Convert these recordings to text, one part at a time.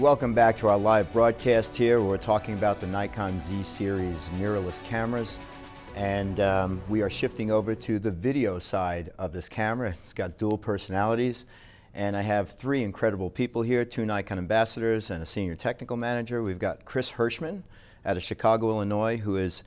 Welcome back to our live broadcast here. We're talking about the Nikon Z series mirrorless cameras, and we are shifting over to the video side of this camera. It's got dual personalities, and I have three incredible people here, two Nikon ambassadors and a senior technical manager. We've got Chris Hirschman out of Chicago, Illinois, who is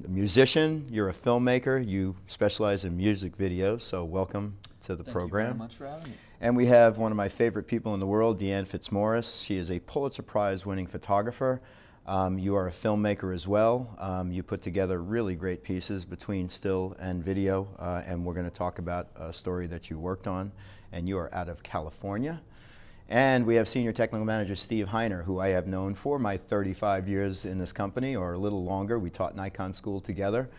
a musician. You're a filmmaker. You specialize in music videos, so welcome to the program. Thank you very much for having me. And we have one of my favorite people in the world, Deanne Fitzmaurice. She is a Pulitzer Prize winning photographer. You are a filmmaker as well. You put together really great pieces between still and video, and we're going to talk about a story that you worked on, and you are out of California. And we have Senior Technical Manager Steve Heiner, who I have known for my 35 years in this company, or a little longer. We taught Nikon school together.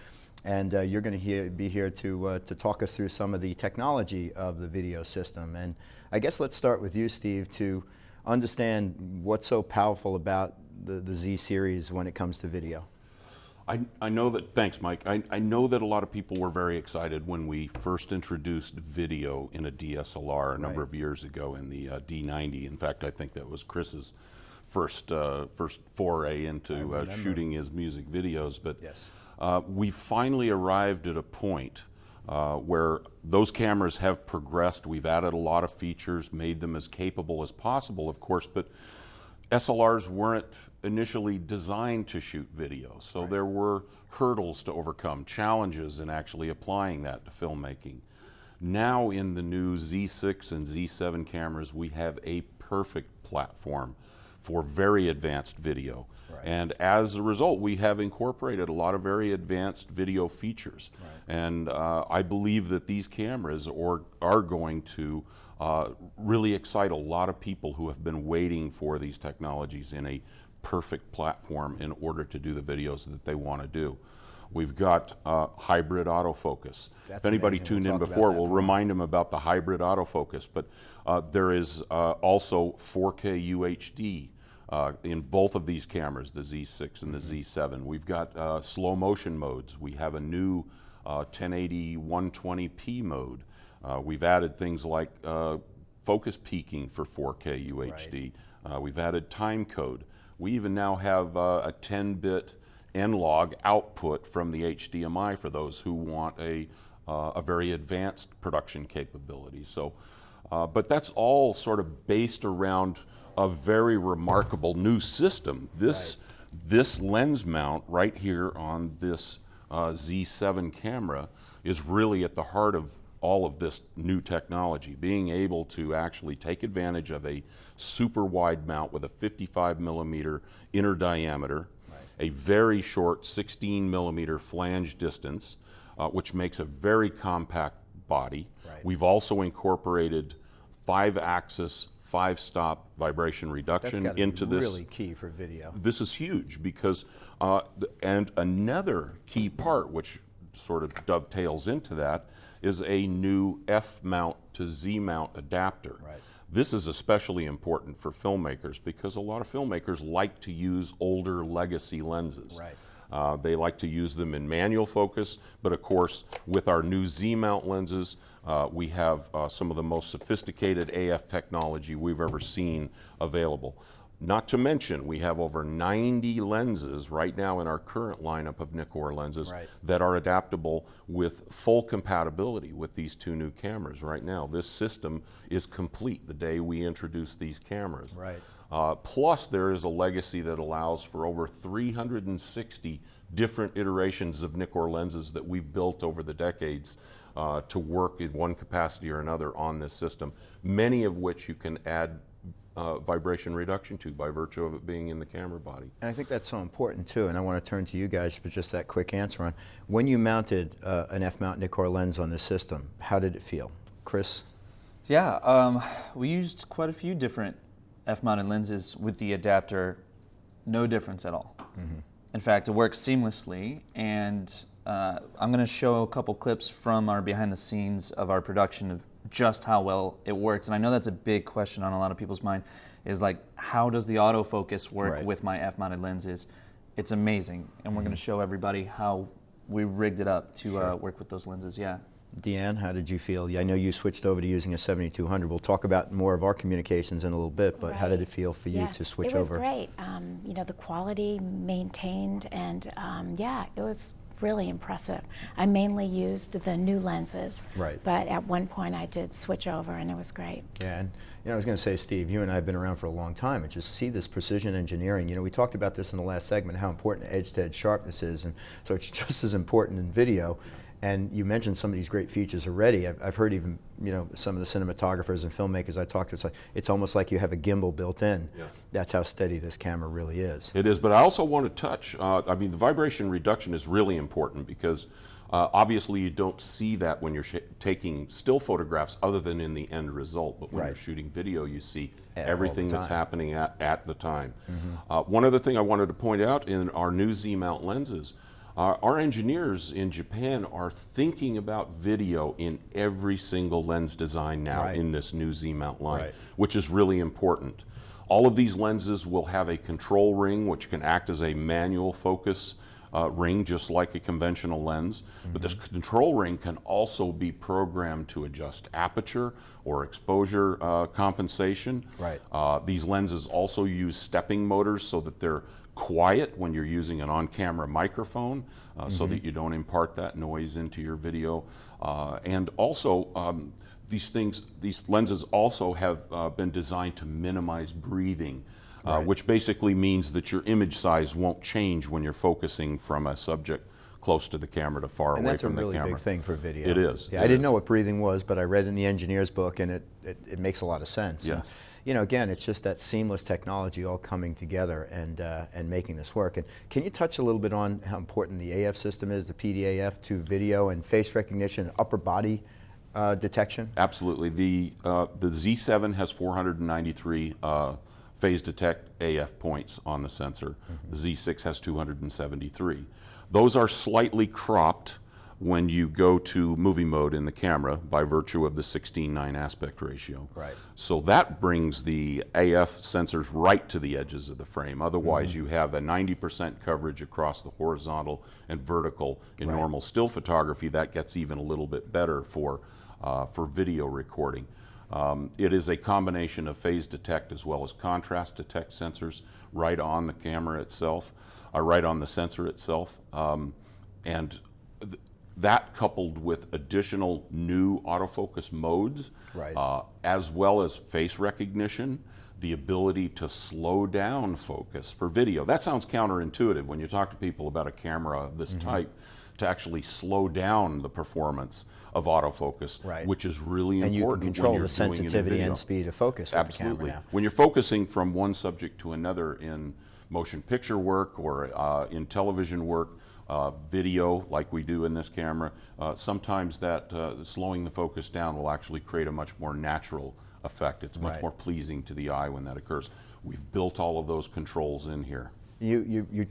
And you're going to be here to talk us through some of the technology of the video system. And I guess let's start with you, Steve, to understand what's so powerful about the Z series when it comes to video. I know that, thanks Mike, I know that a lot of people were very excited when we first introduced video in a DSLR a number of years ago in the D90. In fact, I think that was Chris's first foray into shooting his music videos. But yes. We finally arrived at a point where those cameras have progressed. We've added a lot of features, made them as capable as possible, of course, but SLRs weren't initially designed to shoot video, so there were hurdles to overcome, challenges in actually applying that to filmmaking. Now in the new Z6 and Z7 cameras, we have a perfect platform for very advanced video. And as a result, we have incorporated a lot of very advanced video features. And I believe that these cameras are going to really excite a lot of people who have been waiting for these technologies in a perfect platform in order to do the videos that they want to do. We've got hybrid autofocus. If anybody tuned in before, we'll remind them about the hybrid autofocus. But there is also 4K UHD in both of these cameras, the Z6 and the Z7. We've got slow motion modes. We have a new 1080 120p mode. We've added things like focus peaking for 4K UHD. We've added time code. We even now have a 10-bit N-Log output from the HDMI for those who want a very advanced production capability. So, but that's all sort of based around a very remarkable new system. This lens mount right here on this Z7 camera is really at the heart of all of this new technology, being able to actually take advantage of a super wide mount with a 55mm inner diameter, a very short 16mm flange distance, which makes a very compact body. We've also incorporated 5-axis, 5-stop vibration reduction into this. That's really key for video. This is huge because, and another key part which sort of dovetails into that is a new F mount to Z mount adapter. This is especially important for filmmakers because a lot of filmmakers like to use older legacy lenses. They like to use them in manual focus, but of course with our new Z-mount lenses, we have some of the most sophisticated AF technology we've ever seen available. Not to mention, we have over 90 lenses right now in our current lineup of Nikkor lenses that are adaptable with full compatibility with these two new cameras right now. This system is complete the day we introduce these cameras. Plus, there is a legacy that allows for over 360 different iterations of Nikkor lenses that we've built over the decades to work in one capacity or another on this system, many of which you can add vibration reduction to by virtue of it being in the camera body. And I think that's so important too, and I want to turn to you guys for just that quick answer on when you mounted an F-mount Nikkor lens on this system, how did it feel? Chris? Yeah, we used quite a few different F-mounted lenses with the adapter, no difference at all. In fact, it works seamlessly, and I'm going to show a couple clips from our behind the scenes of our production of just how well it works. And I know that's a big question on a lot of people's mind, is like, how does the autofocus work with my F-mounted lenses? It's amazing, and we're going to show everybody how we rigged it up to work with those lenses. Deanne, how did you feel? I know you switched over to using a 7200. We'll talk about more of our communications in a little bit, but how did it feel for you to switch over? It was great. You know, the quality maintained, and yeah, it was really impressive. I mainly used the new lenses, but at one point I did switch over, and it was great. Yeah, and you know, I was going to say, Steve, you and I have been around for a long time, and just see this precision engineering. You know, we talked about this in the last segment, how important edge-to-edge sharpness is, and so it's just as important in video. And you mentioned some of these great features already. I've heard even, you know, some of the cinematographers and filmmakers I talked to, it's almost like you have a gimbal built in. Yeah. That's how steady this camera really is. It is, but I also want to touch, I mean, the vibration reduction is really important because obviously you don't see that when you're taking still photographs other than in the end result, but when you're shooting video, you see everything that's happening at the time. One other thing I wanted to point out in our new Z-mount lenses, our engineers in Japan are thinking about video in every single lens design now in this new Z-mount line, which is really important. All of these lenses will have a control ring which can act as a manual focus ring, just like a conventional lens. But this control ring can also be programmed to adjust aperture or exposure compensation. These lenses also use stepping motors so that they're quiet when you're using an on-camera microphone, so that you don't impart that noise into your video. And also, these lenses also have been designed to minimize breathing, which basically means that your image size won't change when you're focusing from a subject close to the camera to far away from the camera. And that's a really big thing for video. It is. Yeah, I didn't know what breathing was, but I read in the engineer's book, and it makes a lot of sense. Yes. And, you know, again, it's just that seamless technology all coming together and making this work. And can you touch a little bit on how important the AF system is, the PDAF, to video and face recognition, upper body detection? Absolutely. The Z7 has 493 phase detect AF points on the sensor. The Z6 has 273. Those are slightly cropped when you go to movie mode in the camera by virtue of the 16:9 aspect ratio. So that brings the AF sensors right to the edges of the frame. Otherwise you have a 90% coverage across the horizontal and vertical. In normal still photography, that gets even a little bit better for video recording. It is a combination of phase detect as well as contrast detect sensors right on the camera itself, right on the sensor itself. That coupled with additional new autofocus modes, as well as face recognition, the ability to slow down focus for video. That sounds counterintuitive when you talk to people about a camera of this type, to actually slow down the performance of autofocus, which is really important. And you can control when you're the sensitivity doing it in and speed of focus with the camera now. When you're focusing from one subject to another in motion picture work or in television work, video like we do in this camera, sometimes that slowing the focus down will actually create a much more natural effect. It's much more pleasing to the eye when that occurs. We've built all of those controls in here. You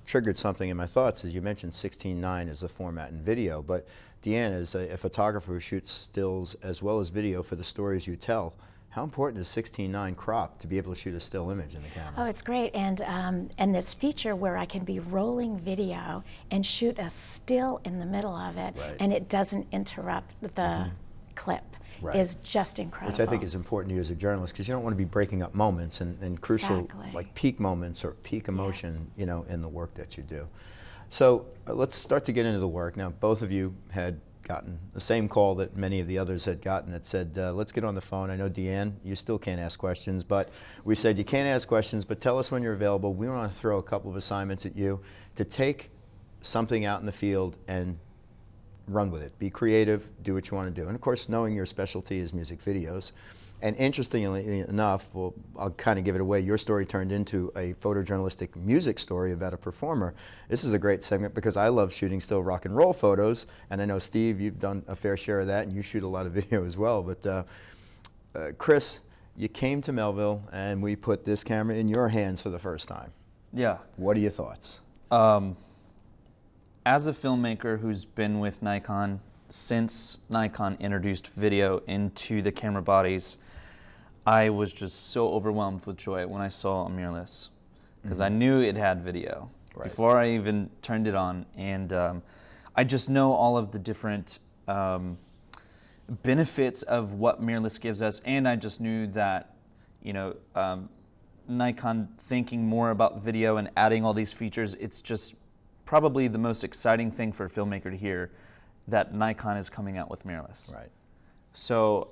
triggered something in my thoughts as you mentioned 16:9 as the format in video, but Deanne, as a photographer who shoots stills as well as video for the stories you tell, how important is 16:9 crop to be able to shoot a still image in the camera? Oh, it's great, and this feature where I can be rolling video and shoot a still in the middle of it, and it doesn't interrupt the clip, is just incredible. Which I think is important to you as a journalist, because you don't want to be breaking up moments and crucial, like peak moments or peak emotion, you know, in the work that you do. So let's start to get into the work. Now, both of you had gotten the same call that many of the others had gotten that said, let's get on the phone. I know, Deanne, you still can't ask questions, but we said you can't ask questions, but tell us when you're available. We want to throw a couple of assignments at you to take something out in the field and run with it. Be creative, do what you want to do. And of course, knowing your specialty is music videos. And interestingly enough, well, I'll kind of give it away, your story turned into a photojournalistic music story about a performer. This is a great segment because I love shooting still rock and roll photos, and I know, Steve, you've done a fair share of that, and you shoot a lot of video as well. But Chris, you came to Melville, and we put this camera in your hands for the first time. Yeah. What are your thoughts? As a filmmaker who's been with Nikon since Nikon introduced video into the camera bodies, I was just so overwhelmed with joy when I saw a mirrorless, because I knew it had video before I even turned it on, and I just know all of the different benefits of what mirrorless gives us, and I just knew that, Nikon thinking more about video and adding all these features, it's just probably the most exciting thing for a filmmaker to hear, that Nikon is coming out with mirrorless. Right. So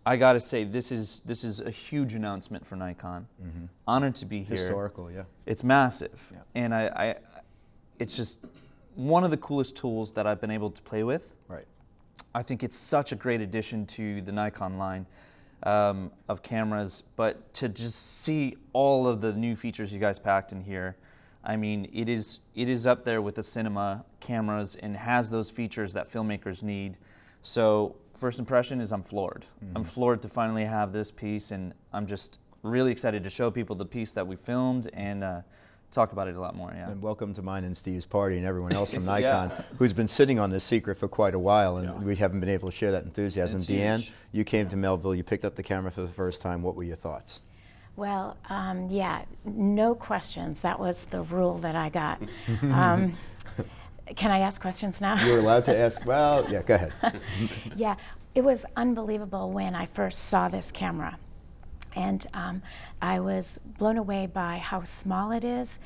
I got to say, this is a huge announcement for Nikon. Mm-hmm. Honored to be here. Historical, yeah. It's massive, yeah. And it's just one of the coolest tools that I've been able to play with. Right. I think it's such a great addition to the Nikon line of cameras, but to just see all of the new features you guys packed in here, I mean, it is up there with the cinema cameras and has those features that filmmakers need. So first impression is I'm floored. Mm-hmm. I'm floored to finally have this piece, and I'm just really excited to show people the piece that we filmed and talk about it a lot more. Yeah. And welcome to mine and Steve's party and everyone else from Nikon who's been sitting on this secret for quite a while, and we haven't been able to share that enthusiasm. It's Deanne, huge. you came to Melville, you picked up the camera for the first time. What were your thoughts? Well, yeah, no questions. That was the rule that I got. Can I ask questions now? You're allowed to ask. Well, yeah, go ahead. Yeah, it was unbelievable when I first saw this camera. And I was blown away by how small it is.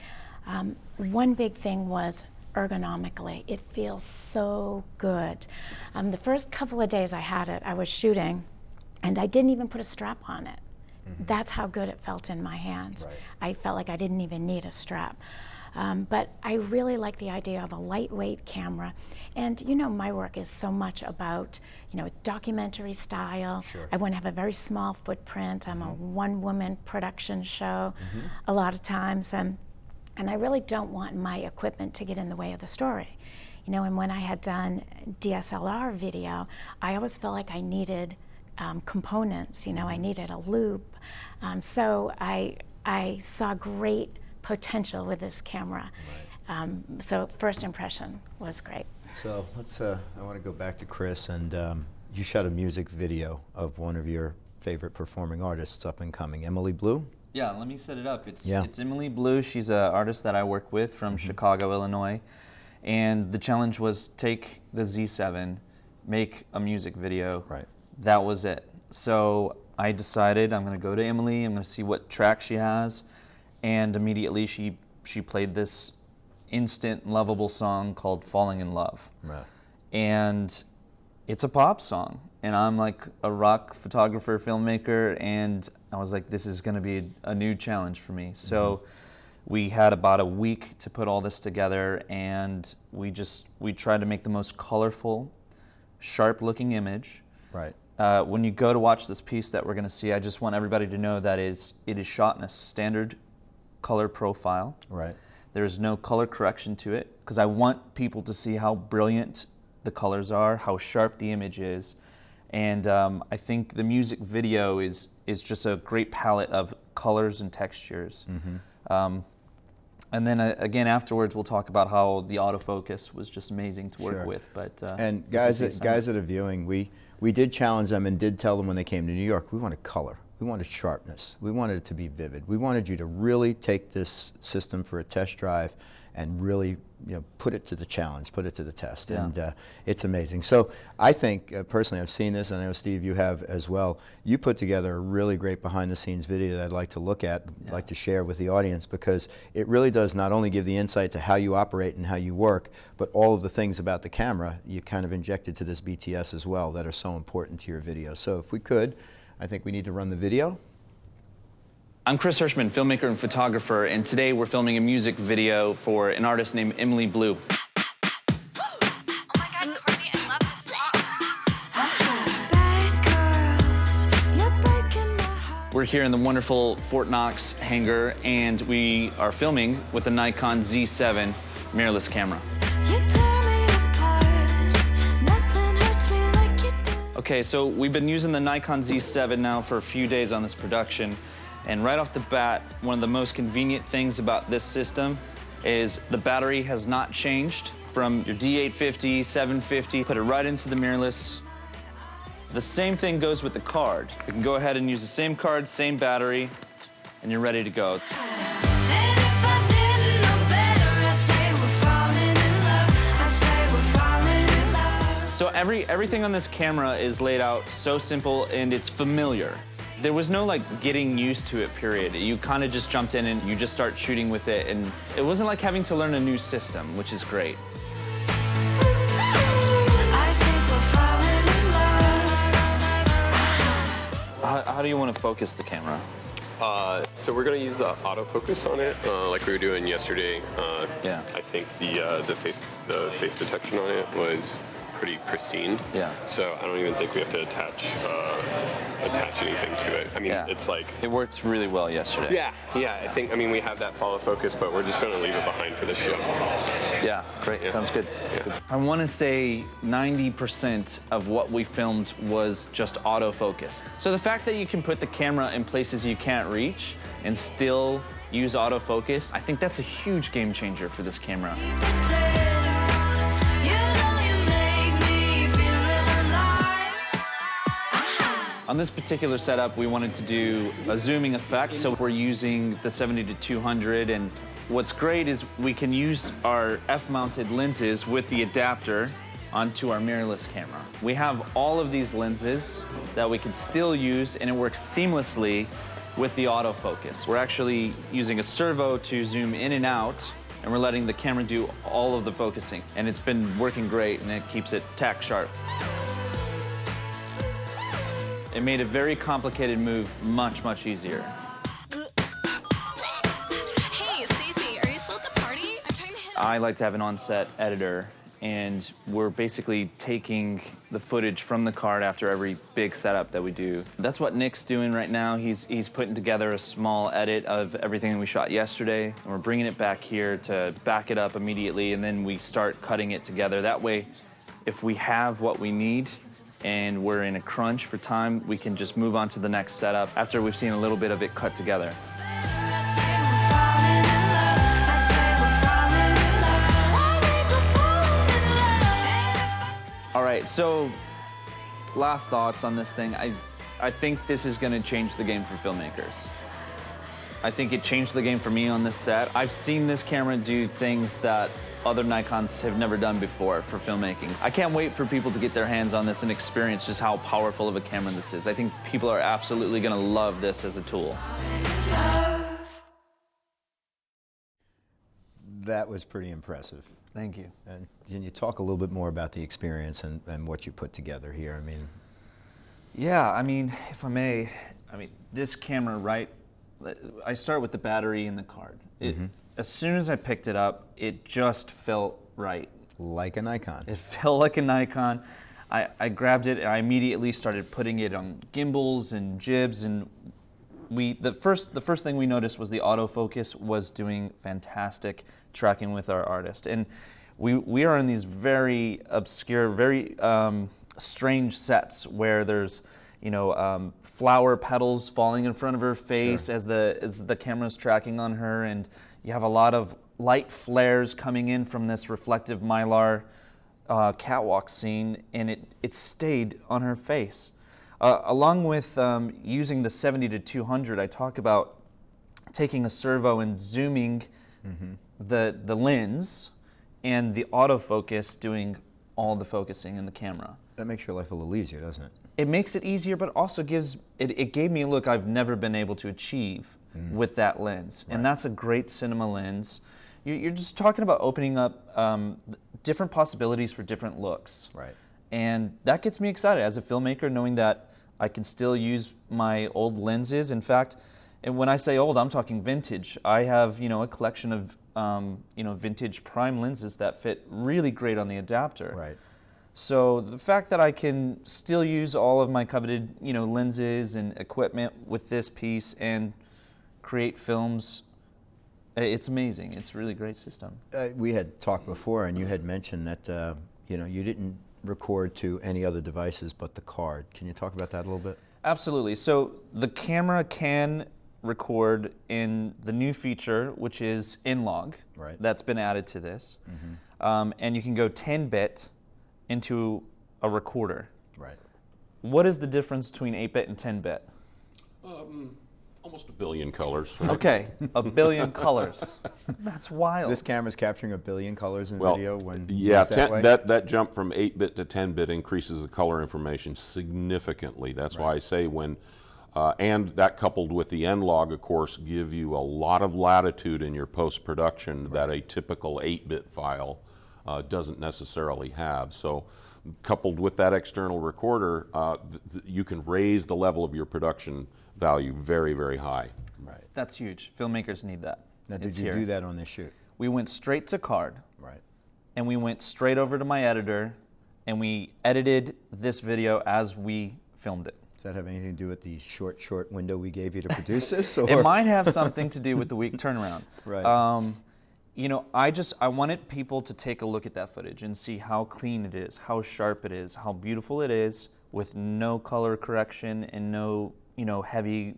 One big thing was ergonomically. It feels so good. The first couple of days I had it, I was shooting, and I didn't even put a strap on it. Mm-hmm. That's how good it felt in my hands. Right. I felt like I didn't even need a strap. But I really like the idea of a lightweight camera. And my work is so much about, documentary style. Sure. I want to have a very small footprint. I'm a one-woman production show a lot of times. And I really don't want my equipment to get in the way of the story. And when I had done DSLR video, I always felt like I needed components. I needed a loop. So I saw great potential with this camera. Right. So first impression was great. So let's, I want to go back to Chris, and you shot a music video of one of your favorite performing artists up and coming, Emily Blue? Yeah, let me set it up. It's Emily Blue. She's an artist that I work with from Chicago, Illinois. And the challenge was take the Z7, make a music video. Right. That was it. So I decided I'm going to go to Emily, I'm going to see what track she has. And immediately she played this instant lovable song called Falling in Love. Right. And it's a pop song, and I'm like a rock photographer, filmmaker, and I was like, this is going to be a new challenge for me. So we had about a week to put all this together, and we tried to make the most colorful, sharp looking image. Right. When you go to watch this piece that we're going to see, I just want everybody to know that it is shot in a standard color profile. Right. There's no color correction to it, because I want people to see how brilliant the colors are, how sharp the image is. And I think the music video is just a great palette of colors and textures. Mm-hmm. And then again, afterwards, we'll talk about how the autofocus was just amazing to work with. But and guys that are viewing, we did challenge them and did tell them when they came to New York, we wanted color. We wanted sharpness. We wanted it to be vivid. We wanted you to really take this system for a test drive and really put it to the challenge, put it to the test. Yeah. And it's amazing. So I think, personally, I've seen this, and I know, Steve, you have as well. You put together a really great behind-the-scenes video that I'd like to look at, like to share with the audience, because it really does not only give the insight to how you operate and how you work, but all of the things about the camera you kind of injected to this BTS as well that are so important to your video. So if we could, I think we need to run the video. I'm Chris Hirschman, filmmaker and photographer, and today we're filming a music video for an artist named Emily Blue. Oh my God, Courtney, I love this song. We're here in the wonderful Fort Knox hangar, and we are filming with a Nikon Z7 mirrorless camera. Okay, so we've been using the Nikon Z7 now for a few days on this production. And right off the bat, one of the most convenient things about this system is the battery has not changed from your D850, 750. Put it right into the mirrorless. The same thing goes with the card. You can go ahead and use the same card, same battery, and you're ready to go. So everything on this camera is laid out so simple and it's familiar. There was no like getting used to it, period. You kind of just jumped in and you just start shooting with it, and it wasn't like having to learn a new system, which is great. How do you want to focus the camera? So we're going to use autofocus on it, like we were doing yesterday. Yeah. I think the face detection on it was pretty pristine. Yeah. So I don't even think we have to attach anything to it. I mean, Yeah. it's like. It worked really well yesterday. Yeah. I mean, we have that follow focus, but we're just going to leave it behind for this show. Yeah, great. Yeah. Sounds good. Yeah. I want to say 90% of what we filmed was just autofocus. So the fact that you can put the camera in places you can't reach and still use autofocus, I think that's a huge game changer for this camera. On this particular setup, we wanted to do a zooming effect, so we're using the 70-200, and what's great is we can use our F-mounted lenses with the adapter onto our mirrorless camera. We have all of these lenses that we can still use, and it works seamlessly with the autofocus. We're actually using a servo to zoom in and out, and we're letting the camera do all of the focusing, and it's been working great, and it keeps it tack sharp. It made a very complicated move much, much easier. Hey, Stacy, are you still at the party? I'm trying to hit. I like to have an on-set editor, and we're basically taking the footage from the card after every big setup that we do. That's what Nick's doing right now. He's putting together a small edit of everything that we shot yesterday, and we're bringing it back here to back it up immediately, and then we start cutting it together. That way, if we have what we need, and we're in a crunch for time, we can just move on to the next setup after we've seen a little bit of it cut together. All right, so last thoughts on this thing. I think this is gonna change the game for filmmakers. I think it changed the game for me on this set. I've seen this camera do things that other Nikons have never done before for filmmaking. I can't wait for people to get their hands on this and experience just how powerful of a camera this is. I think people are absolutely gonna love this as a tool. That was pretty impressive. Thank you. And can you talk a little bit more about the experience and what you put together here? I mean, Yeah, I mean, if I may, this camera, right? I start with the battery and the card. As soon as I picked it up, it just felt right. like a Nikon. It felt like a Nikon. I grabbed it and I immediately started putting it on gimbals and jibs, and the first thing we noticed was the autofocus was doing fantastic tracking with our artist. And we are in these very obscure, very strange sets where there's flower petals falling in front of her face. Sure. as the camera's tracking on her, and you have a lot of light flares coming in from this reflective mylar catwalk scene, and it stayed on her face. Along with using the 70-200, I talk about taking a servo and zooming the lens, and the autofocus doing all the focusing in the camera. That makes your life a little easier, doesn't it? It makes it easier, but also it gave me a look I've never been able to achieve with that lens. Right. And that's a great cinema lens. You're just talking about opening up different possibilities for different looks. Right. And that gets me excited as a filmmaker, knowing that I can still use my old lenses. In fact, and when I say old, I'm talking vintage. I have a collection of vintage prime lenses that fit really great on the adapter. Right. So the fact that I can still use all of my coveted lenses and equipment with this piece and create films, it's amazing. It's a really great system. We had talked before, and you had mentioned that you didn't record to any other devices but the card. Can you talk about that a little bit? Absolutely. So the camera can record in the new feature, which is InLog. Right. That's been added to this. And you can go 10-bit into a recorder. Right. What is the difference between 8-bit and 10-bit? Almost a billion colors. Okay, a billion colors. That's wild. This camera's capturing a billion colors in Well, video when yeah, used that way? that jump from 8-bit to 10-bit increases the color information significantly. That's why I say when, and that coupled with the N-Log, of course, give you a lot of latitude in your post-production that a typical 8-bit file doesn't necessarily have. So coupled with that external recorder, you can raise the level of your production value very, very high. Right. That's huge. Filmmakers need that. Now, did It's you here. do that on this shoot? We went straight to card. Right. And we went straight over to my editor, and we edited this video as we filmed it. Does that have anything to do with the short window we gave you to produce this? Or? It might have something to do with the week turnaround. Right. You know, I wanted people to take a look at that footage and see how clean it is, how sharp it is, how beautiful it is, with no color correction and no, you know, heavy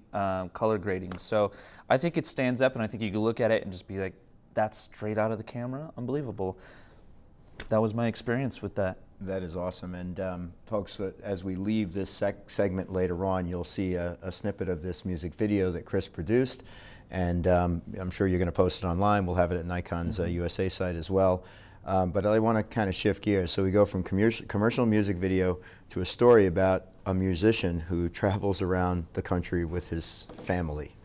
color grading. So I think it stands up, and I think you can look at it and just be like, that's straight out of the camera, unbelievable. That was my experience with that. That is awesome. And folks, as we leave this segment later on, you'll see a snippet of this music video that Chris produced. And I'm sure you're going to post it online. We'll have it at Nikon's USA site as well. But I want to kind of shift gears. So we go from commercial music video to a story about a musician who travels around the country with his family.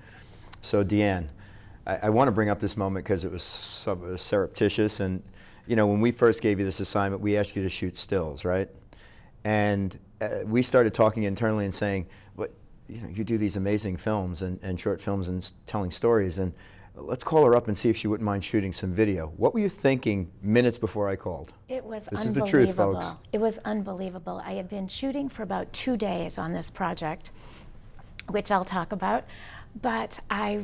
So Deanne, I want to bring up this moment because it was surreptitious. And you know, when we first gave you this assignment, we asked you to shoot stills, right? And we started talking internally and saying, but you know, you do these amazing films and short films and telling stories, and let's call her up and see if she wouldn't mind shooting some video. What were you thinking minutes before I called? It was This unbelievable. is the truth, folks. It was unbelievable. I had been shooting for about 2 days on this project, which I'll talk about, but I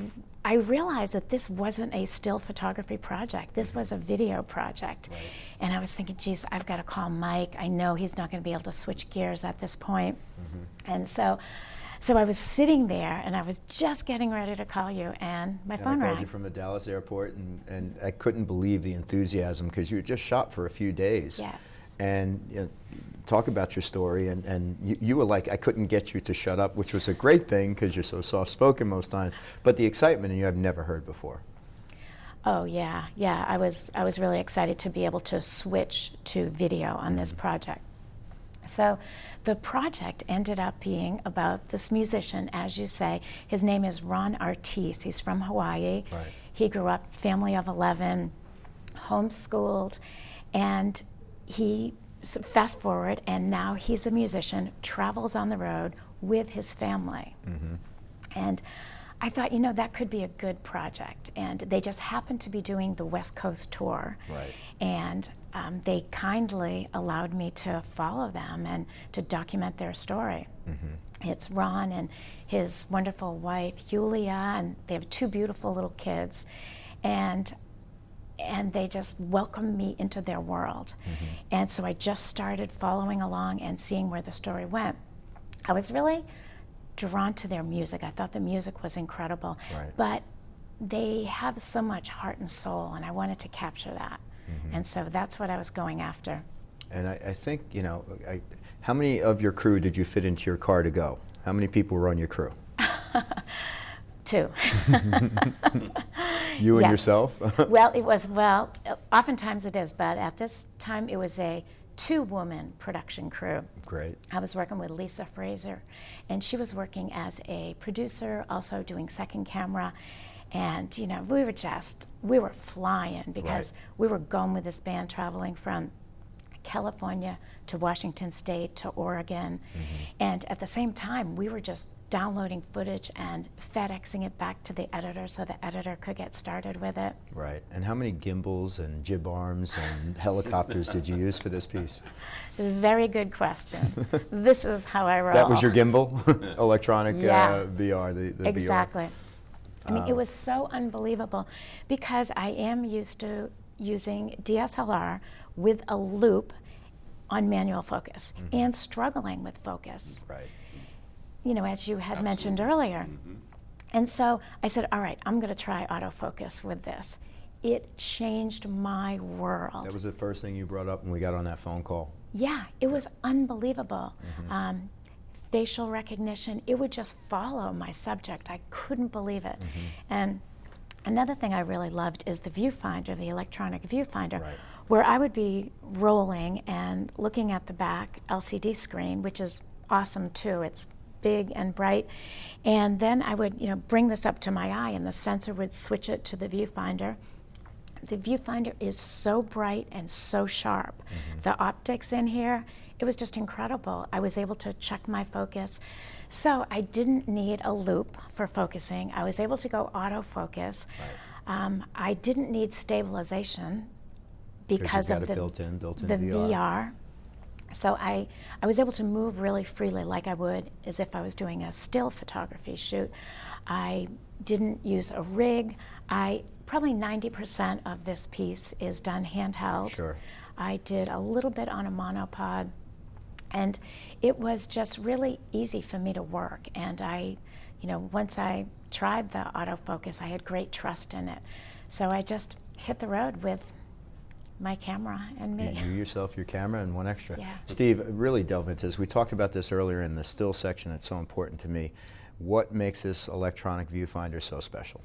realized that this wasn't a still photography project. This was a video project. Right. And I was thinking, geez, I've got to call Mike. I know he's not going to be able to switch gears at this point. And so I was sitting there, and I was just getting ready to call you, and my phone I rang. called you from the Dallas airport, and I couldn't believe the enthusiasm because you had just shot for a few days. Yes. And you know, talk about your story, and you were like, I couldn't get you to shut up, which was a great thing because you're so soft-spoken most times, but the excitement, and you have never heard before. Oh yeah, yeah. I was really excited to be able to switch to video on this project. So the project ended up being about this musician, as you say. His name is Ron Artis. He's from Hawaii. Right. He grew up family of 11, homeschooled, and he, fast forward, and now he's a musician, travels on the road with his family. And I thought, you know, that could be a good project. And they just happened to be doing the West Coast tour. Right. And they kindly allowed me to follow them and to document their story. It's Ron and his wonderful wife, Yulia, and they have 2 beautiful little kids. And they just welcomed me into their world. And so I just started following along and seeing where the story went. I was really drawn to their music. I thought the music was incredible. Right. But they have so much heart and soul, and I wanted to capture that. And so that's what I was going after. And I think, you know, how many of your crew did you fit into your car to go? How many people were on your crew? 2. You and Yes. yourself? Well, oftentimes it is, but at this time it was a 2-woman production crew. Great. I was working with Lisa Fraser, and she was working as a producer, also doing second camera. And you know, we were flying because we were going with this band, traveling from California to Washington State to Oregon. And at the same time, we were just downloading footage and FedExing it back to the editor so the editor could get started with it. Right. And how many gimbals and jib arms and helicopters did you use for this piece? Very good question. This is how I roll. That was your gimbal? Electronic Yeah. VR, the Exactly. I mean, it was so unbelievable because I am used to using DSLR with a loop on manual focus and struggling with focus. Right. You know, as you had mentioned earlier. And so I said, all right, I'm going to try autofocus with this. It changed my world. That was the first thing you brought up when we got on that phone call. Yeah, it was unbelievable. facial recognition. It would just follow my subject. I couldn't believe it. And another thing I really loved is the viewfinder, the electronic viewfinder, where I would be rolling and looking at the back LCD screen, which is awesome too. It's big and bright. And then I would, bring this up to my eye, and the sensor would switch it to the viewfinder. The viewfinder is so bright and so sharp. The optics in here, it was just incredible. I was able to check my focus. So I didn't need a loop for focusing. I was able to go autofocus. I didn't need stabilization because of the built-in the VR. So I was able to move really freely like I would as if I was doing a still photography shoot. I didn't use a rig. Probably 90% of this piece is done handheld. Sure. I did a little bit on a monopod, and it was just really easy for me to work. And once I tried the autofocus, I had great trust in it. So I just hit the road with my camera and me. You yourself, your camera, and one extra. Yeah. Steve, really delve into this. We talked about this earlier in the still section. It's so important to me. What makes this electronic viewfinder so special?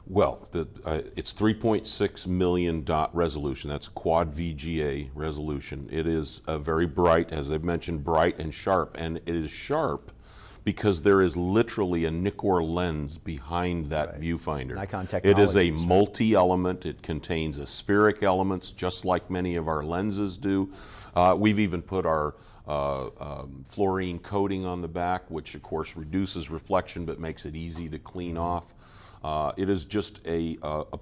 Well, it's 3.6 million dot resolution. That's quad VGA resolution. It is very bright, as I've mentioned, bright and sharp. And it is sharp because there is literally a Nikon lens behind that viewfinder. Nikon technology. It is a multi-element. It contains aspheric elements, just like many of our lenses do. We've even put our fluorine coating on the back, which of course reduces reflection but makes it easy to clean off. It is just a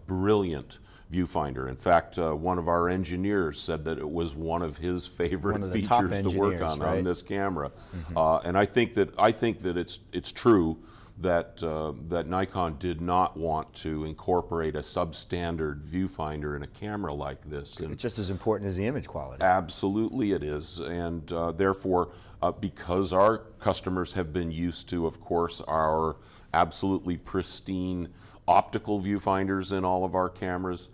brilliant viewfinder. In fact, one of our engineers said that it was one of his favorite features to work on this camera. And I think that it's true that that Nikon did not want to incorporate a substandard viewfinder in a camera like this. And it's just as important as the image quality. Absolutely it is, and therefore, because our customers have been used to, of course, our absolutely pristine optical viewfinders in all of our cameras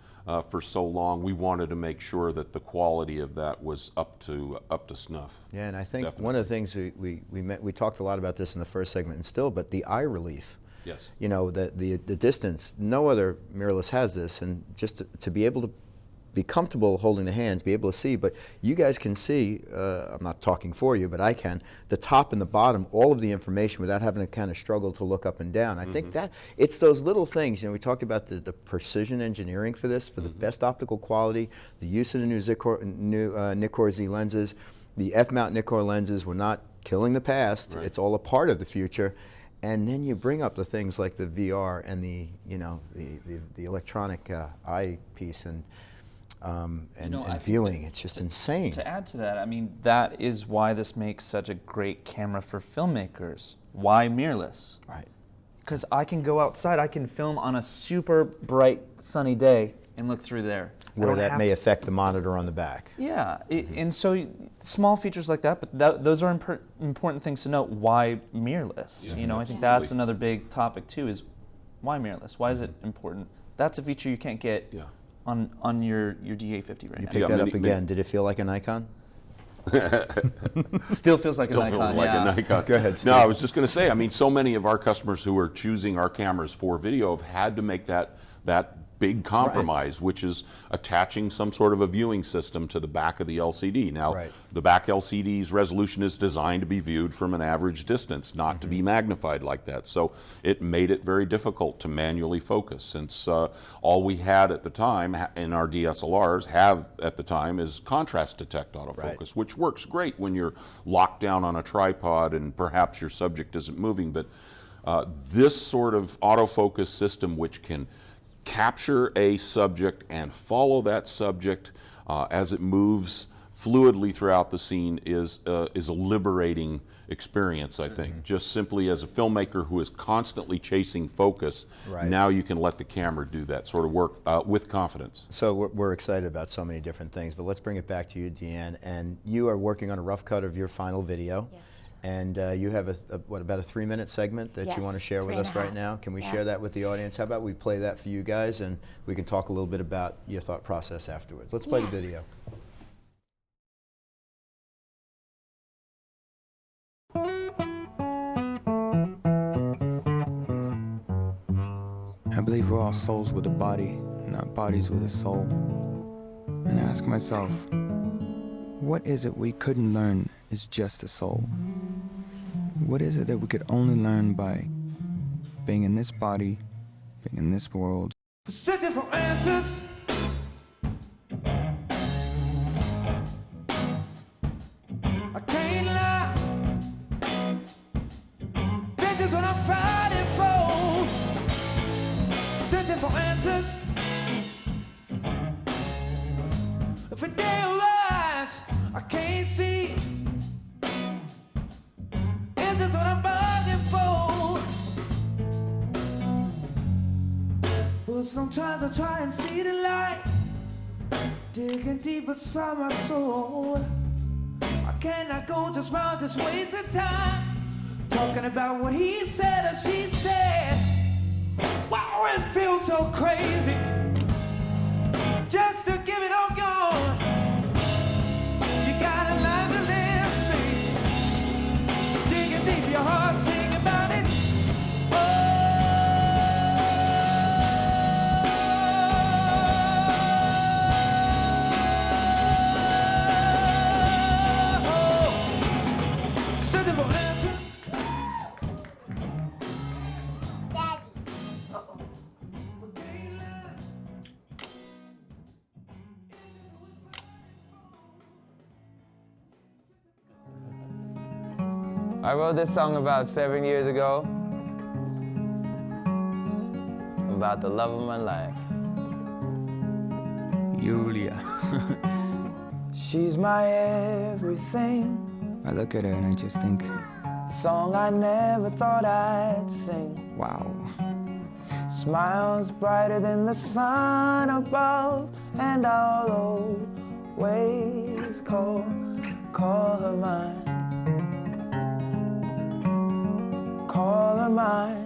for so long, we wanted to make sure that the quality of that was up to snuff. Yeah, and I think one of the things we talked a lot about this in the first segment and still, but the eye relief. Yes. The distance, no other mirrorless has this, and just to be able to be comfortable holding the hands, be able to see, but you guys can see, I'm not talking for you, but I can, the top and the bottom, all of the information without having to kind of struggle to look up and down. I think that it's those little things, we talked about the precision engineering for this, for the best optical quality, the use of the new Nikkor Z lenses, the F-mount Nikkor lenses were not killing the past, it's all a part of the future. And then you bring up the things like the VR and the electronic eyepiece and viewing. It's just insane. To add to that, I mean, that is why this makes such a great camera for filmmakers. Why mirrorless? Right. Because I can go outside, I can film on a super bright sunny day and look through there. Where that may affect the monitor on the back. Yeah, and so small features like that, but those are important things to note. Why mirrorless? I think that's another big topic too, is why mirrorless? Why is it important? That's a feature you can't get on your DA50 right now. You picked that up again. Did it feel like a Nikon? Still feels like a Nikon. Feels like a Nikon. Go ahead, Steve. No, I was just going to say, I mean, so many of our customers who are choosing our cameras for video have had to make that big compromise, which is attaching some sort of a viewing system to the back of the LCD. Now, the back LCD's resolution is designed to be viewed from an average distance, not to be magnified like that. So it made it very difficult to manually focus, since all we had at the time in our DSLRs at the time is contrast detect autofocus, which works great when you're locked down on a tripod and perhaps your subject isn't moving. But this sort of autofocus system, which can capture a subject and follow that subject as it moves fluidly throughout the scene, is a liberating experience, I think. Just simply as a filmmaker who is constantly chasing focus, now you can let the camera do that sort of work with confidence. So we're excited about so many different things, but let's bring it back to you, Deanne. And you are working on a rough cut of your final video. Yes. And you have about a 3-minute segment that you want to share with us right now. Can we share that with the audience? How about we play that for you guys, and we can talk a little bit about your thought process afterwards. Let's play the video. I believe we're all souls with a body, not bodies with a soul. And I ask myself, what is it we couldn't learn is just a soul? What is it that we could only learn by being in this body, being in this world? Searching for answers. I can't lie. This is what I'm fighting for. Searching for answers. If a day arrives, I can't see. And that's what I'm bugging for. But sometimes I try and see the light, digging deep inside my soul. I cannot go just round just wasting time, talking about what he said or she said. Wow, it feels so crazy, just to give it all gone. You got a life to live, see. Digging deep your heart, sing about it. I wrote this song about 7 years ago, about the love of my life, Yulia. She's my everything. I look at her and I just think, song I never thought I'd sing. Wow. Smiles brighter than the sun above, and I'll always call her mine. Call her mine.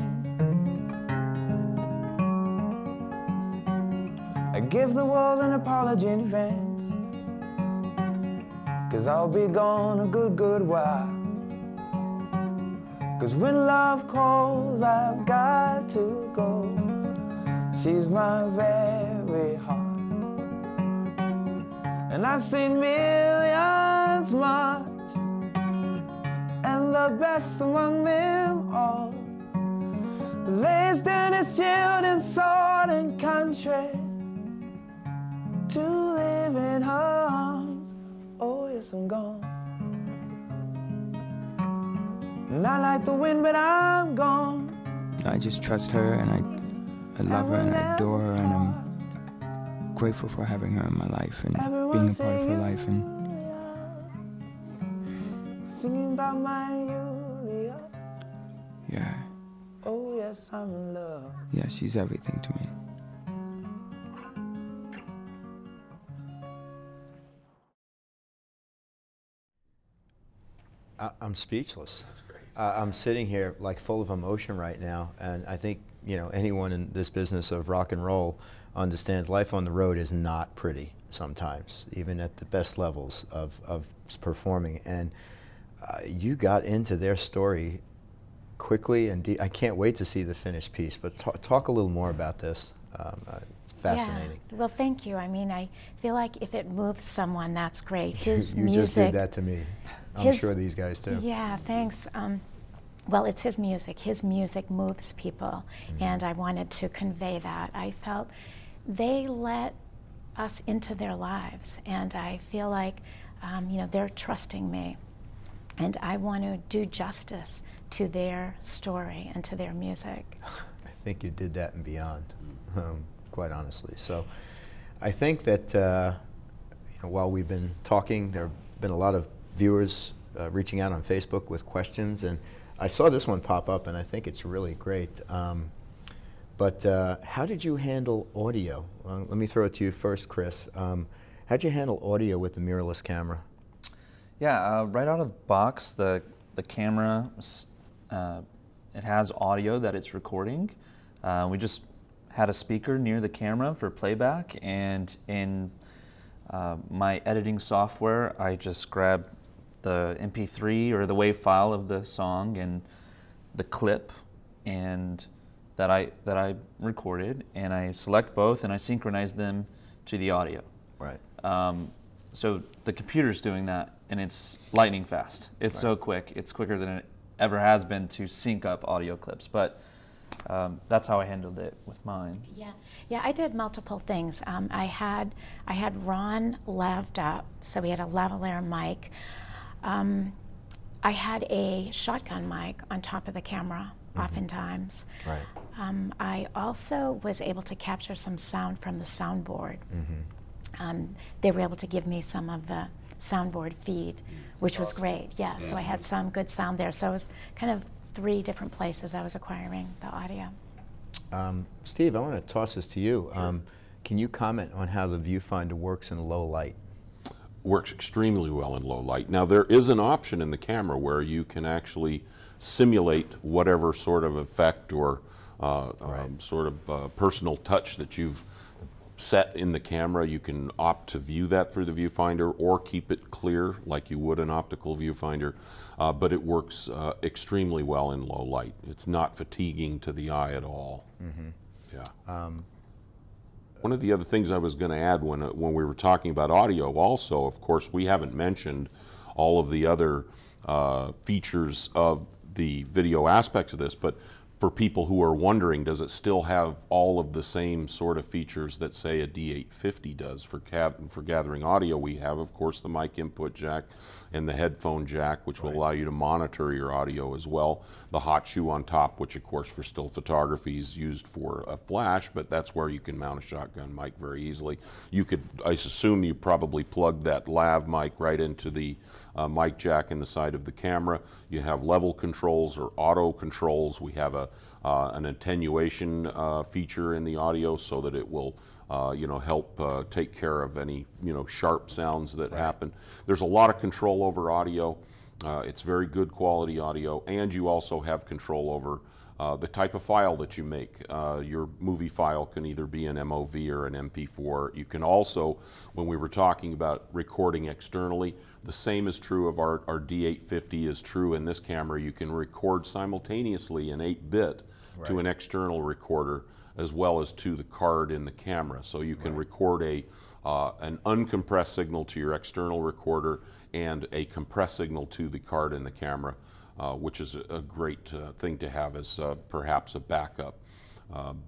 I give the world an apology in advance, 'cause I'll be gone a good while. 'Cause when love calls, I've got to go. She's my very heart, and I've seen millions march, and the best among them all lays down his shield and sword and country to live in her arms. Oh yes, I'm gone. Not like the wind, but I'm gone. I just trust her, and I love her, and I adore her, and I'm grateful for having her in my life and being a part of her life. And singing about my Yulia. Yeah. Oh yes, I'm in love. Yeah, she's everything to me. I'm speechless. That's great. I'm sitting here like full of emotion right now, and I think anyone in this business of rock and roll understands life on the road is not pretty sometimes, even at the best levels of performing. And you got into their story quickly, and I can't wait to see the finished piece. But talk a little more about this. It's fascinating. Yeah. Well, thank you. I mean, I feel like if it moves someone, that's great. His you music. just did that to me. I'm sure these guys too. Yeah, thanks. Well, it's his music. His music moves people, and I wanted to convey that. I felt they let us into their lives, and I feel like they're trusting me, and I want to do justice to their story and to their music. I think you did that and beyond, quite honestly. So I think that while we've been talking, there have been a lot of viewers reaching out on Facebook with questions, and I saw this one pop up, and I think it's really great. But how did you handle audio? Let me throw it to you first, Chris. How'd you handle audio with the mirrorless camera? Yeah, right out of the box, the camera, it has audio that it's recording. We just had a speaker near the camera for playback, and in my editing software, I just grabbed the MP3 or the WAV file of the song and the clip and that I recorded, and I select both, and I synchronize them to the audio. Right. So the computer's doing that, and it's lightning fast. It's so quick. It's quicker than it ever has been to sync up audio clips. But that's how I handled it with mine. Yeah, I did multiple things. I had Ron laved up, so we had a lavalier mic. I had a shotgun mic on top of the camera, oftentimes. Right. I also was able to capture some sound from the soundboard. They were able to give me some of the soundboard feed, which was great. Yeah, so I had some good sound there. So it was kind of 3 different places I was acquiring the audio. Steve, I want to toss this to you. Sure. Can you comment on how the viewfinder works in low light? Works extremely well in low light. Now there is an option in the camera where you can actually simulate whatever sort of effect or sort of personal touch that you've set in the camera. You can opt to view that through the viewfinder or keep it clear like you would an optical viewfinder, but it works extremely well in low light. It's not fatiguing to the eye at all. Yeah. One of the other things I was going to add when we were talking about audio also, of course, we haven't mentioned all of the other features of the video aspects of this, but for people who are wondering, does it still have all of the same sort of features that, say, a D850 does for gathering audio? We have, of course, the mic input jack and the headphone jack, which will allow you to monitor your audio as well. The hot shoe on top, which, of course, for still photography is used for a flash, but that's where you can mount a shotgun mic very easily. You could, I assume you probably plugged that lav mic right into the mic jack in the side of the camera. You have level controls or auto controls. We have an attenuation feature in the audio so that it will help take care of any sharp sounds that happen. There's a lot of control over audio. It's very good quality audio, and you also have control over the type of file that you make. Your movie file can either be an MOV or an MP4. You can also, when we were talking about recording externally, the same is true of our D850 is true in this camera. You can record simultaneously in 8-bit to an external recorder as well as to the card in the camera. So you can record an uncompressed signal to your external recorder and a compressed signal to the card in the camera, which is a great thing to have as perhaps a backup.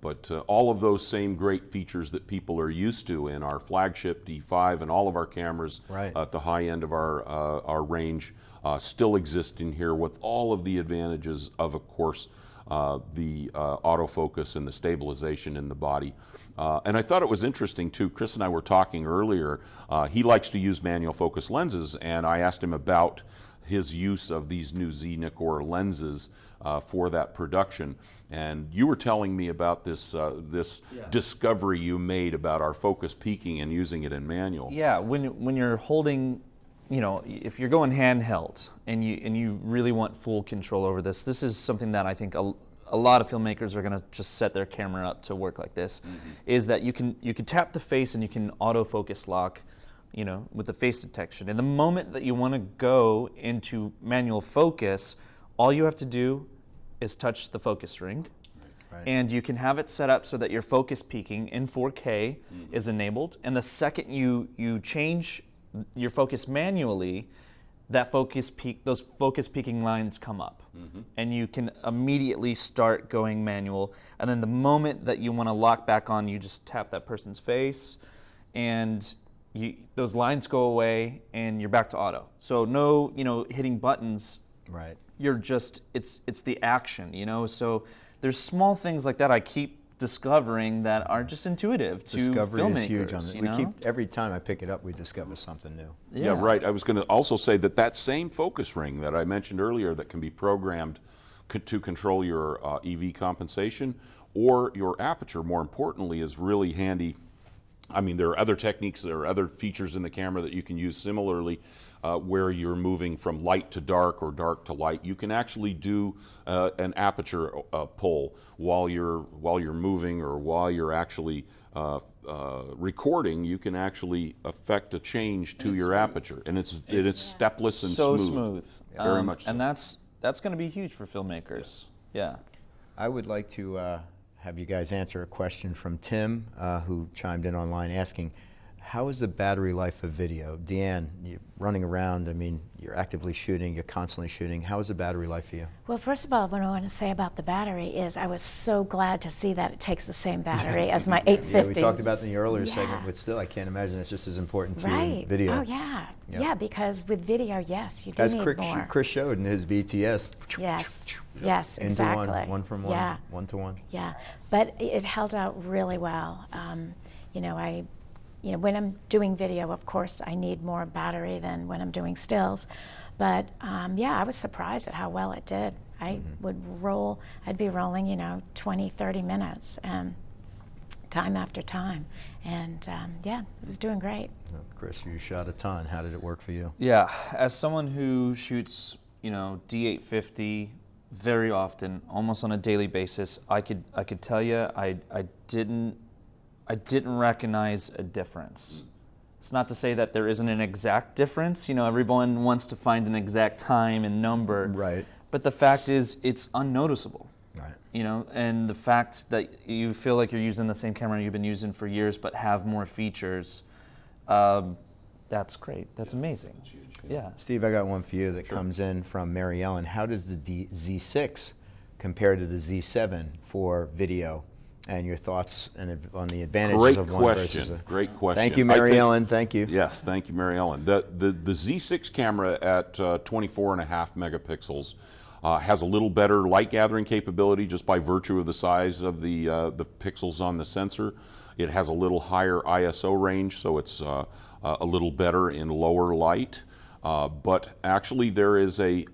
But all of those same great features that people are used to in our flagship D5 and all of our cameras at the high end of our range still exist in here with all of the advantages of course, the autofocus and the stabilization in the body. And I thought it was interesting too, Chris and I were talking earlier, he likes to use manual focus lenses, and I asked him about his use of these new Nikon lenses for that production. And you were telling me about this discovery you made about our focus peaking and using it in manual. Yeah, when you're holding, if you're going handheld and you really want full control over this is something that I think a lot of filmmakers are going to just set their camera up to work like this, is that you can tap the face and you can autofocus lock with the face detection. And the moment that you want to go into manual focus, all you have to do is touch the focus ring. And you can have it set up so that your focus peaking in 4K is enabled. And the second you change your focus manually, those focus peaking lines come up. And you can immediately start going manual. And then the moment that you want to lock back on, you just tap that person's face, and those lines go away and you're back to auto. So no, hitting buttons. Right. You're just, it's the action, So there's small things like that I keep discovering that are just intuitive to Discovery filmmakers. is huge on it. Every time I pick it up, we discover something new. Yeah, right. I was going to also say that same focus ring that I mentioned earlier that can be programmed to control your EV compensation or your aperture, more importantly, is really handy. I mean, there are other techniques, there are other features in the camera that you can use similarly where you're moving from light to dark or dark to light. You can actually do an aperture pull while you're moving or while you're actually recording. You can actually affect a change to your aperture, and it's stepless and so smooth. Very much so. And that's going to be huge for filmmakers. Yeah. I would like to have you guys answer a question from Tim, who chimed in online asking, how is the battery life of video? Deanne, you're running around, I mean, you're actively shooting, you're constantly shooting. How is the battery life for you? Well, first of all, what I want to say about the battery is I was so glad to see that it takes the same battery as my 850. Yeah, we talked about in the earlier segment, but still, I can't imagine it's just as important to video. Oh, yeah. Yep. Yeah, because with video, yes, you do as need more. Chris showed in his BTS. Yes, yes, exactly. Into one from one, yeah. 1 to 1. Yeah, but it held out really well. When I'm doing video, of course, I need more battery than when I'm doing stills. But yeah, I was surprised at how well it did. I'd be rolling, 20, 30 minutes, time after time. And yeah, it was doing great. Chris, you shot a ton. How did it work for you? Yeah, as someone who shoots, D850 very often, almost on a daily basis, I could tell you I didn't recognize a difference. It's not to say that there isn't an exact difference. Everyone wants to find an exact time and number. Right. But the fact is, it's unnoticeable. Right. And the fact that you feel like you're using the same camera you've been using for years, but have more features, that's great. That's amazing. Yeah. Steve, I got one for you that comes in from Mary Ellen. How does the Z6 compare to the Z7 for video? And your thoughts on the advantages of one versus a... Great question. Thank you, Mary Ellen. Thank you. Yes, thank you, Mary Ellen. The Z6 camera at 24.5 megapixels has a little better light gathering capability just by virtue of the size of the pixels on the sensor. It has a little higher ISO range, so it's a little better in lower light. But actually, there is a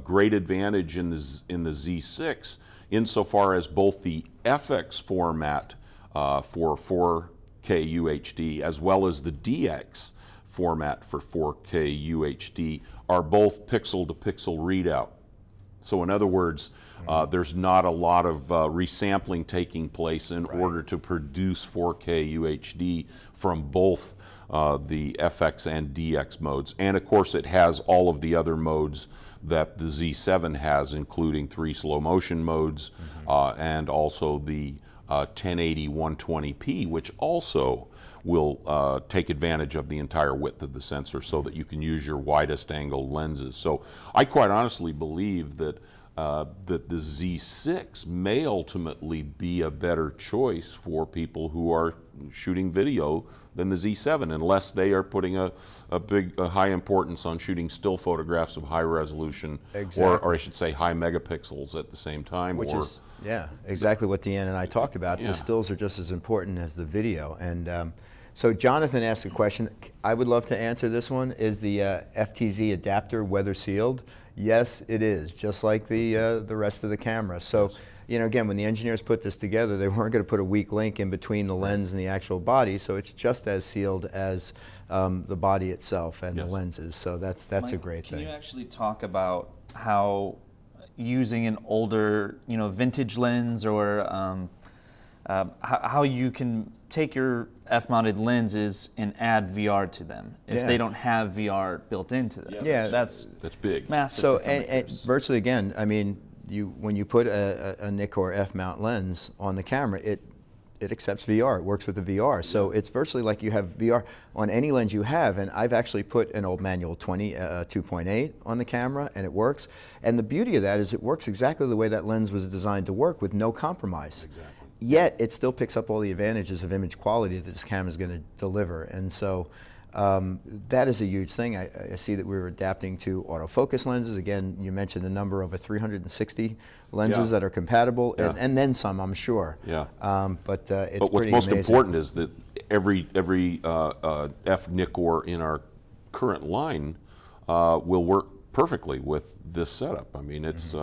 great advantage in the Z6 insofar as both the FX format for 4K UHD as well as the DX format for 4K UHD are both pixel-to-pixel readout. So in other words, there's not a lot of resampling taking place in order to produce 4K UHD from both the FX and DX modes. And of course it has all of the other modes that the Z7 has, including 3 slow motion modes and also the 1080 120p, which also will take advantage of the entire width of the sensor so that you can use your widest angle lenses. So I quite honestly believe that that the Z6 may ultimately be a better choice for people who are shooting video than the Z7, unless they are putting a high importance on shooting still photographs of high resolution, or I should say high megapixels at the same time. Which is, yeah, exactly what Deanne and I talked about. Yeah. The stills are just as important as the video. And so Jonathan asked a question. I would love to answer this one. Is the FTZ adapter weather sealed? Yes, it is, just like the rest of the camera. So, you know, again, when the engineers put this together, they weren't going to put a weak link in between the lens and the actual body, so it's just as sealed as the body itself and the lenses. So that's Mike, a great thing. Can you actually talk about how using an older, you know, vintage lens, or how you can take your f-mounted lenses and add VR to them if they don't have VR built into them? Yeah, that's big, massive. So and virtually, again, I mean, when you put a Nikon f-mount lens on the camera, it accepts VR. It works with the VR. So it's virtually like you have VR on any lens you have. And I've actually put an old manual 2.8 on the camera, and it works. And the beauty of that is it works exactly the way that lens was designed to work, with no compromise. Exactly. Yet it still picks up all the advantages of image quality that this camera is going to deliver. And so that is a huge thing. I see that we're adapting to autofocus lenses. Again, you mentioned the number of 360 lenses that are compatible, and then some, I'm sure. Yeah. But it's But what's pretty most amazing. important is that every F-Nikkor in our current line will work perfectly with this setup. I mean, it's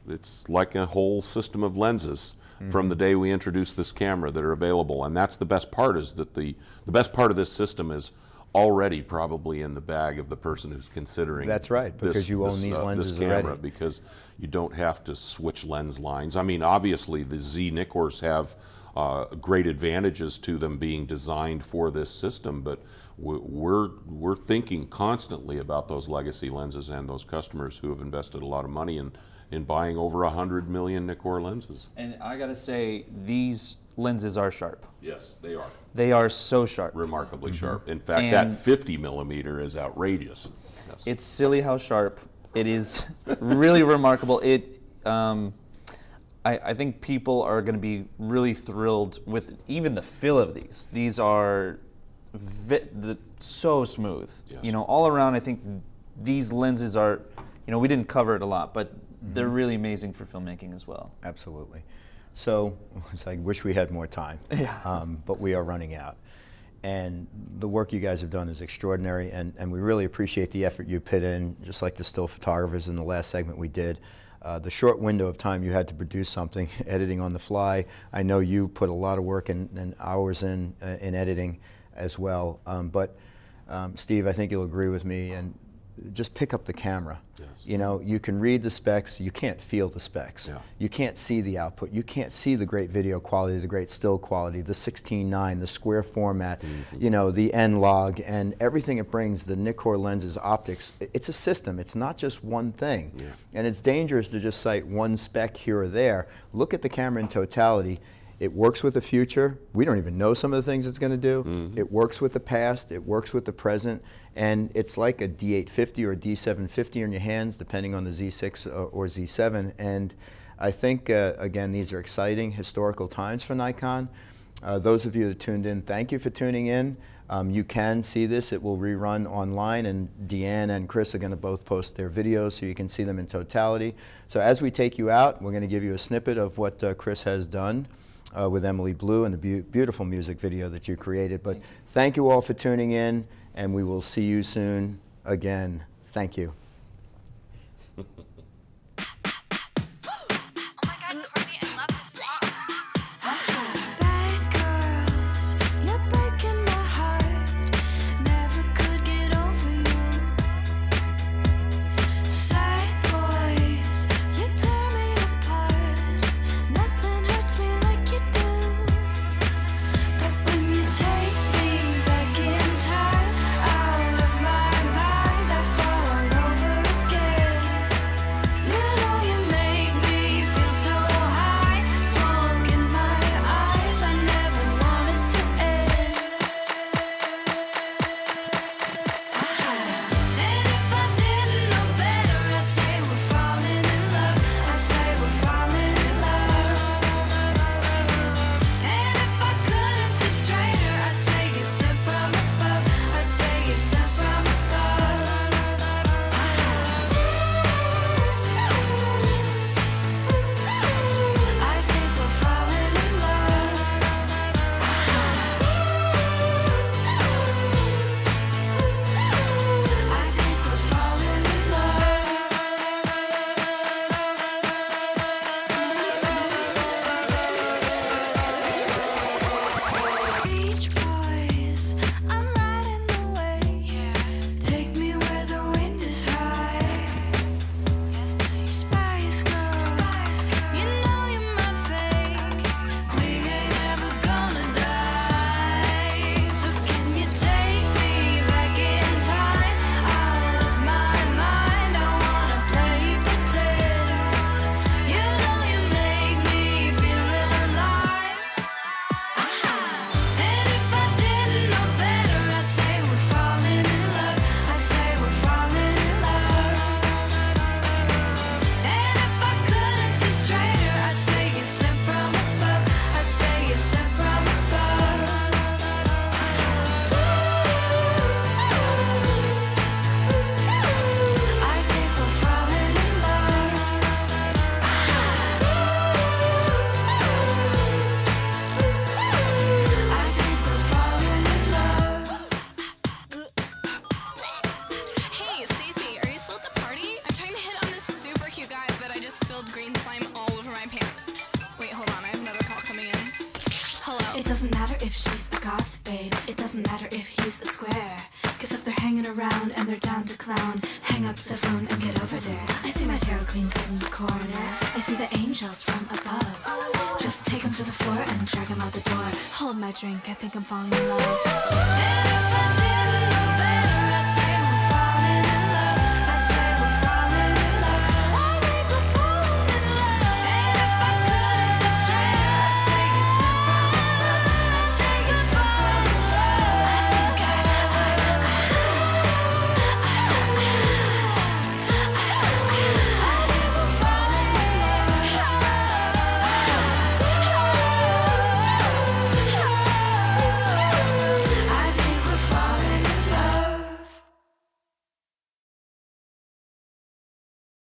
it's like a whole system of lenses from the day we introduced this camera that are available. And that's the best part, is that the best part of this system is already probably in the bag of the person who's considering. That's right, because you own these lenses this camera, already. because you don't have to switch lens lines. I mean, obviously the Z Nikkors have great advantages to them being designed for this system, but we're thinking constantly about those legacy lenses and those customers who have invested a lot of money in buying over 100 million Nikon lenses. And I gotta say, these lenses are sharp. Yes, they are. They are so sharp. Remarkably sharp. In fact, And that 50 millimeter is outrageous. Yes. it's silly how sharp. It is really remarkable. I think people are going to be really thrilled with even the feel of these. These are so smooth. Yes. You know, all around, I think these lenses are, you know, we didn't cover it a lot, but they're really amazing for filmmaking as well. Absolutely. So I wish we had more time, but we are running out. And the work you guys have done is extraordinary, and we really appreciate the effort you put in, just like the still photographers in the last segment we did. The short window of time you had to produce something, editing on the fly. I know you put a lot of work and hours in editing as well. But Steve, I think you'll agree with me, and just pick up the camera. Yes. You know, you can read the specs, you can't feel the specs. Yeah. You can't see the output. You can't see the great video quality, the great still quality, the 16:9, the square format, you know, the N-Log, and everything it brings, the Nikon lenses, optics. It's a system. It's not just one thing. Yeah. And it's dangerous to just cite one spec here or there. Look at the camera in totality. It works with the future. We don't even know some of the things it's going to do. It works with the past. It works with the present. And it's like a D850 or a D750 in your hands, depending on the Z6 or Z7. And I think, again, these are exciting historical times for Nikon. Those of you that tuned in, thank you for tuning in. You can see this. It will rerun online, and Deanne and Chris are going to both post their videos so you can see them in totality. So as we take you out, we're going to give you a snippet of what Chris has done with Emily Blue and the beautiful music video that you created. But thank you all for tuning in, and we will see you soon again. Thank you. Oh my God, Courtney, I love this song. Bad girls, you're breaking my heart. Never could get over you. Sad boys, you tear me apart. Nothing hurts me like you do. But when you take me back in time, out of my mind, I fall all over again. You know you make me feel so high, smoke in my eyes. I never want it to end. And if I didn't know better, I'd say we're falling in love. I'd say we're falling in love. And if I couldn't see straighter, I'd say you sent from above. I'd say you sent from above. I think we're falling in love. I think we're falling in love. Beach boys, I'm riding the wave. Take me where the wind is high. Spice Girls, you know you're my fake. We ain't ever gonna die. So can you take me back in time, out of my mind? I wanna play pretend. You know you make me feel alive. And if I didn't know better, I'd say we're falling in love. I'd say we're falling in love. And if I couldn't see straighter, I'd say you sent from above. I'd say you sent from above. I think we're falling in love. I think we're falling in love. Hey, Stacy, are you still at the party? I'm trying to hit on this super cute guy, but I just spilled green slime all over my pants. Wait, hold on, I have another call coming in. Hello? It doesn't matter if she's a goth, babe. It doesn't matter if he's a square. Cause if they're hanging around and they're down to clown, hang up the phone and get over there. I see my tarot queens in the corner. I see the angels from above. Just take them to the floor and drag them out the door. Hold my drink, I think I'm falling in love. And if I didn't know better,